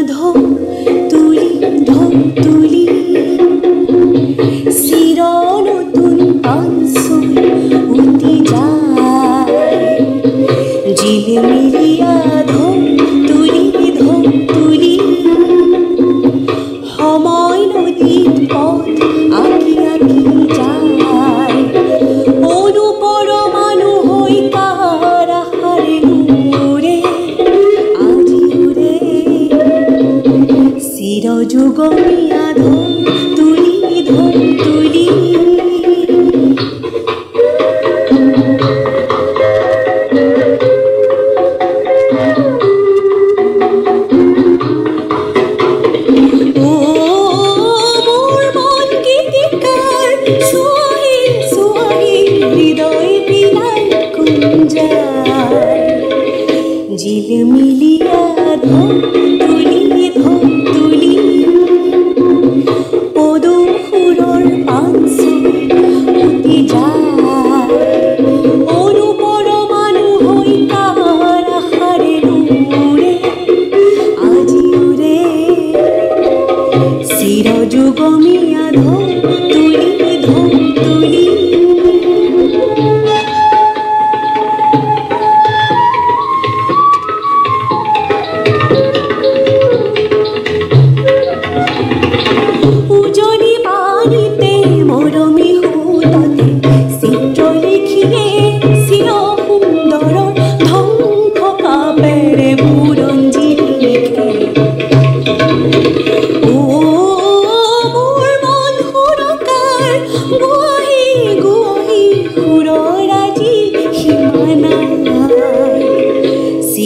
ধম তুলি ধম তুলি চিৰ নতুন পানচুল উটি যায় জিলিমিলিয়া ধম তুলি সময় নদীত পথ আঁকি আঁকি যায় অনুপৰমাণু হৈ কাৰ আশাৰে উৰে আজি উৰে চিৰযুগমীয়া ধম তুলি ঝিলমিলিয়া ধম তুলি পদুম সুৰৰ পানচুল উটি যায় অনুপৰমাণু হৈ কাৰ আশাৰে উৰে আজি উৰে চিৰযুগমীয়া ধম তুলি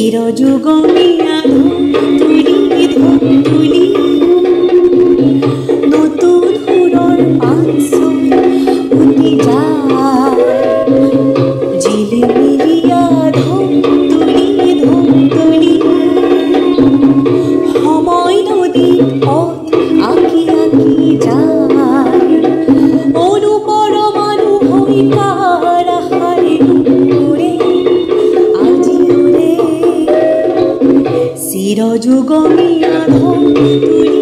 চিৰযুগমীয়া ধম তুলি নতুন সুৰৰ পানচুল উটি যায় জিলিমিলিয়া ধম তুলি সময় নদীত পথ আঁকি আঁকি যায় অনুপৰমাণু হৈ কাৰ আশাৰে উৰে আজি উৰে চিৰযুগমীয়া ধম তুলি